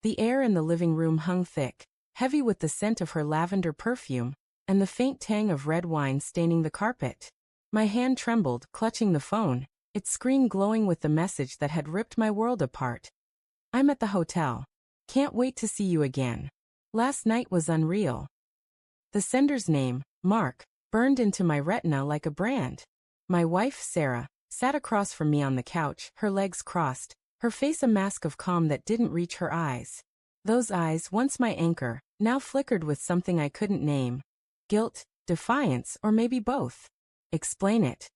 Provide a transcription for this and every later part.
The air in the living room hung thick, heavy with the scent of her lavender perfume, and the faint tang of red wine staining the carpet. My hand trembled, clutching the phone, its screen glowing with the message that had ripped my world apart. I'm at the hotel. Can't wait to see you again. Last night was unreal. The sender's name, Mark, burned into my retina like a brand. My wife, Sarah, sat across from me on the couch, her legs crossed, her face a mask of calm that didn't reach her eyes. Those eyes, once my anchor, now flickered with something I couldn't name. Guilt, defiance, or maybe both. Explain it.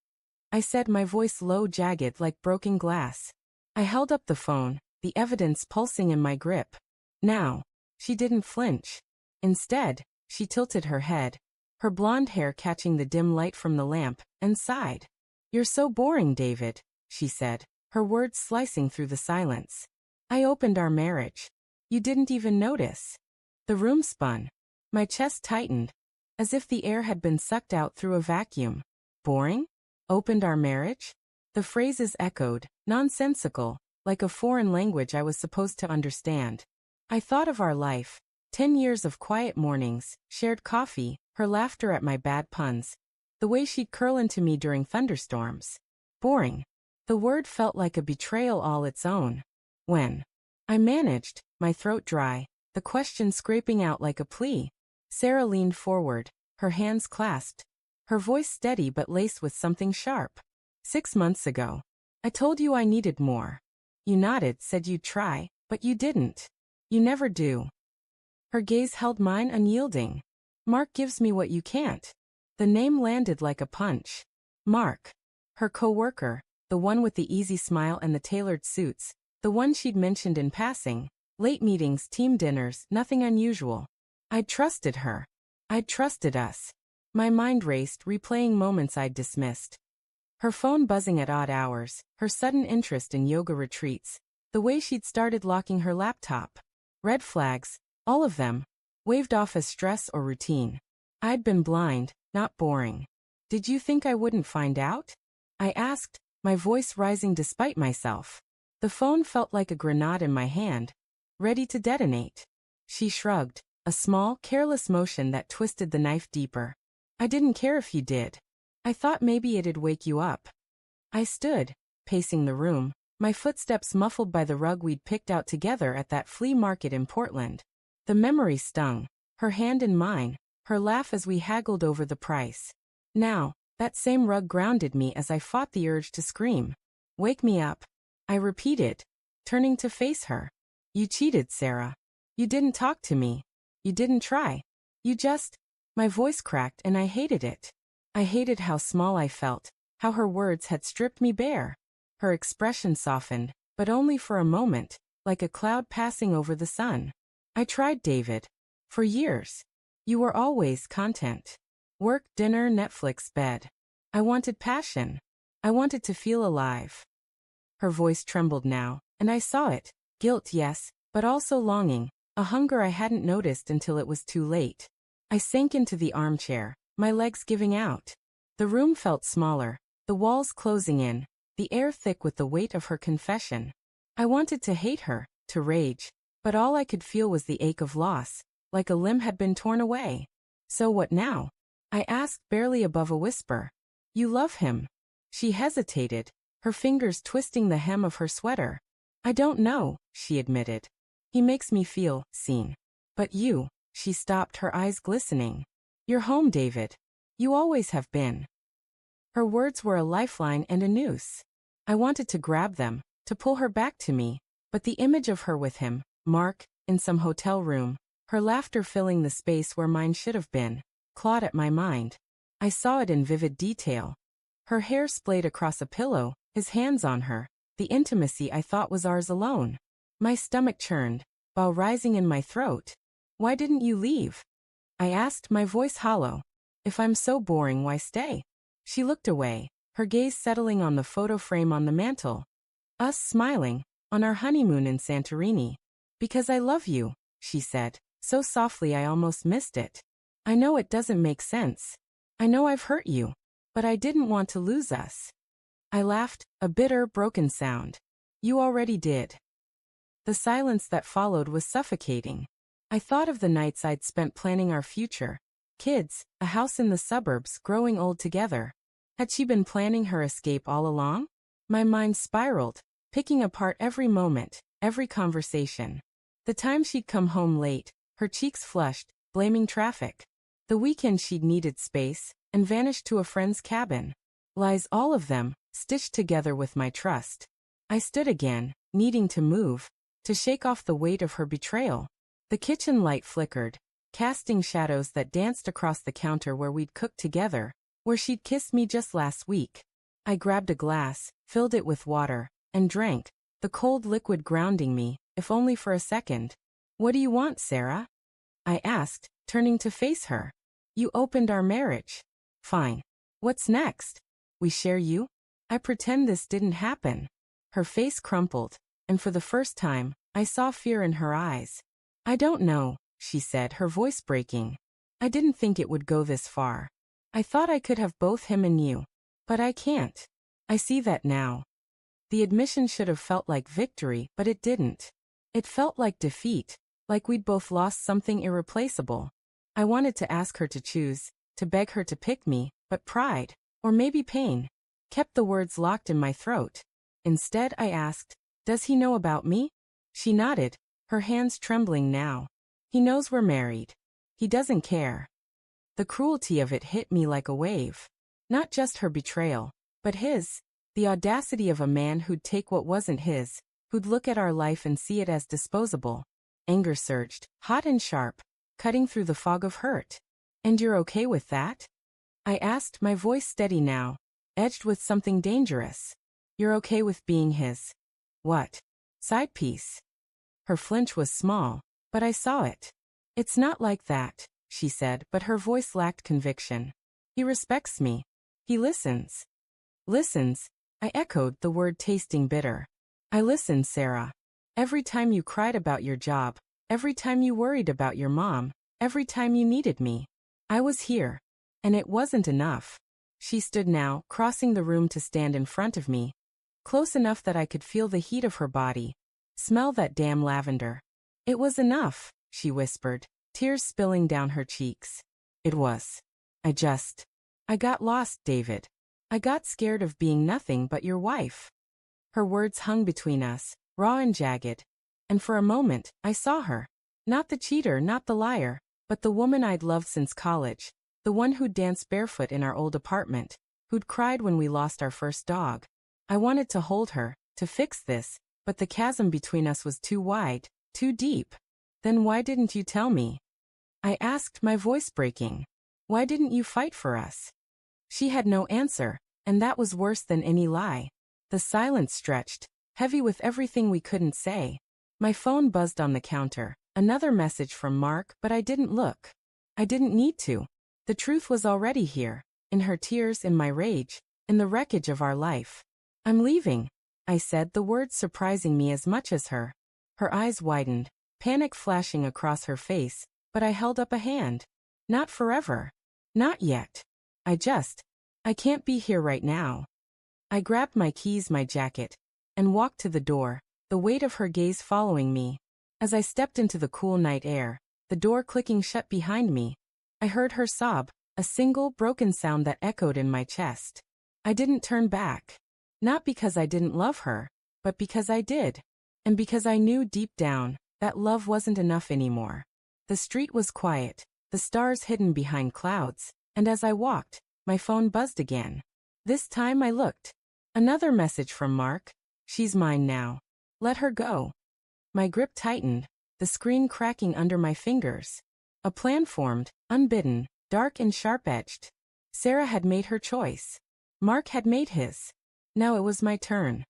I said, my voice low, jagged like broken glass. I held up the phone, the evidence pulsing in my grip. Now. She didn't flinch. Instead, she tilted her head, her blonde hair catching the dim light from the lamp, and sighed. You're so boring, David, she said, her words slicing through the silence. I opened our marriage. You didn't even notice. The room spun. My chest tightened, as if the air had been sucked out through a vacuum. Boring? Opened our marriage? The phrases echoed, nonsensical, like a foreign language I was supposed to understand. I thought of our life, 10 years of quiet mornings, shared coffee, her laughter at my bad puns, the way she'd curl into me during thunderstorms. Boring. The word felt like a betrayal all its own. When? I managed, my throat dry, the question scraping out like a plea. Sarah leaned forward, her hands clasped, her voice steady but laced with something sharp. 6 months ago. I told you I needed more. You nodded, said you'd try, but you didn't. You never do. Her gaze held mine unyielding. Mark gives me what you can't. The name landed like a punch. Mark. Her co-worker, the one with the easy smile and the tailored suits, the one she'd mentioned in passing. Late meetings, team dinners, nothing unusual. I'd trusted her. I'd trusted us. My mind raced, replaying moments I'd dismissed. Her phone buzzing at odd hours, her sudden interest in yoga retreats, the way she'd started locking her laptop. Red flags, all of them, waved off as stress or routine. I'd been blind, not boring. Did you think I wouldn't find out? I asked, my voice rising despite myself. The phone felt like a grenade in my hand, ready to detonate. She shrugged, a small, careless motion that twisted the knife deeper. I didn't care if you did. I thought maybe it'd wake you up. I stood, pacing the room, my footsteps muffled by the rug we'd picked out together at that flea market in Portland. The memory stung, her hand in mine, her laugh as we haggled over the price. Now, that same rug grounded me as I fought the urge to scream. Wake me up. I repeated, turning to face her. You cheated, Sarah. You didn't talk to me. You didn't try. You just... My voice cracked and I hated it. I hated how small I felt, how her words had stripped me bare. Her expression softened, but only for a moment, like a cloud passing over the sun. I tried, David. For years. You were always content. Work, dinner, Netflix, bed. I wanted passion. I wanted to feel alive. Her voice trembled now, and I saw it. Guilt, yes, but also longing, a hunger I hadn't noticed until it was too late. I sank into the armchair, my legs giving out. The room felt smaller, the walls closing in, the air thick with the weight of her confession. I wanted to hate her, to rage, but all I could feel was the ache of loss, like a limb had been torn away. So what now? I asked, barely above a whisper. You love him. She hesitated, her fingers twisting the hem of her sweater. I don't know, she admitted. He makes me feel seen. But you, she stopped, her eyes glistening. You're home, David. You always have been. Her words were a lifeline and a noose. I wanted to grab them, to pull her back to me, but the image of her with him, Mark, in some hotel room, her laughter filling the space where mine should have been, clawed at my mind. I saw it in vivid detail. Her hair splayed across a pillow, his hands on her, the intimacy I thought was ours alone. My stomach churned, while rising in my throat. Why didn't you leave? I asked, my voice hollow. If I'm so boring, why stay? She looked away, her gaze settling on the photo frame on the mantel. Us smiling, on our honeymoon in Santorini. Because I love you, she said, so softly I almost missed it. I know it doesn't make sense. I know I've hurt you, but I didn't want to lose us. I laughed, a bitter, broken sound. You already did. The silence that followed was suffocating. I thought of the nights I'd spent planning our future. Kids, a house in the suburbs, growing old together. Had she been planning her escape all along? My mind spiraled, picking apart every moment, every conversation. The time she'd come home late, her cheeks flushed, blaming traffic. The weekend she'd needed space, and vanished to a friend's cabin. Lies, all of them, stitched together with my trust. I stood again, needing to move, to shake off the weight of her betrayal. The kitchen light flickered, casting shadows that danced across the counter where we'd cooked together, where she'd kissed me just last week. I grabbed a glass, filled it with water, and drank, the cold liquid grounding me, if only for a second. "What do you want, Sarah?" I asked, turning to face her. "You opened our marriage." "Fine. What's next? We share you?" I pretend this didn't happen. Her face crumpled, and for the first time, I saw fear in her eyes. "I don't know," she said, her voice breaking. "I didn't think it would go this far. I thought I could have both him and you. But I can't. I see that now." The admission should have felt like victory, but it didn't. It felt like defeat, like we'd both lost something irreplaceable. I wanted to ask her to choose, to beg her to pick me, but pride, or maybe pain, kept the words locked in my throat. Instead, I asked, "Does he know about me?" She nodded, her hands trembling now. "He knows we're married. He doesn't care." The cruelty of it hit me like a wave. Not just her betrayal, but his. The audacity of a man who'd take what wasn't his, who'd look at our life and see it as disposable. Anger surged, hot and sharp, cutting through the fog of hurt. "And you're okay with that?" I asked, my voice steady now, edged with something dangerous. "You're okay with being his what? Side piece?" Her flinch was small, but I saw it. "It's not like that," she said, but her voice lacked conviction. "He respects me. He listens." "Listens?" I echoed, the word tasting bitter. "I listened, Sarah. Every time you cried about your job, every time you worried about your mom, every time you needed me. I was here. And it wasn't enough." She stood now, crossing the room to stand in front of me, close enough that I could feel the heat of her body, smell that damn lavender. "It was enough," she whispered, tears spilling down her cheeks. "It was. I got lost, David. I got scared of being nothing but your wife." Her words hung between us, raw and jagged. And for a moment, I saw her. Not the cheater, not the liar, but the woman I'd loved since college. The one who'd danced barefoot in our old apartment, who'd cried when we lost our first dog. I wanted to hold her, to fix this, but the chasm between us was too wide, too deep. "Then why didn't you tell me?" I asked, my voice breaking. "Why didn't you fight for us?" She had no answer, and that was worse than any lie. The silence stretched, heavy with everything we couldn't say. My phone buzzed on the counter, another message from Mark, but I didn't look. I didn't need to. The truth was already here, in her tears, in my rage, in the wreckage of our life. "I'm leaving," I said, the words surprising me as much as her. Her eyes widened, panic flashing across her face, but I held up a hand. "Not forever. Not yet. I can't be here right now." I grabbed my keys, my jacket, and walked to the door, the weight of her gaze following me. As I stepped into the cool night air, the door clicking shut behind me, I heard her sob, a single broken sound that echoed in my chest. I didn't turn back. Not because I didn't love her, but because I did. And because I knew deep down that love wasn't enough anymore. The street was quiet, the stars hidden behind clouds, and as I walked, my phone buzzed again. This time I looked. Another message from Mark. "She's mine now. Let her go." My grip tightened, the screen cracking under my fingers. A plan formed, unbidden, dark and sharp-edged. Sarah had made her choice. Mark had made his. Now it was my turn.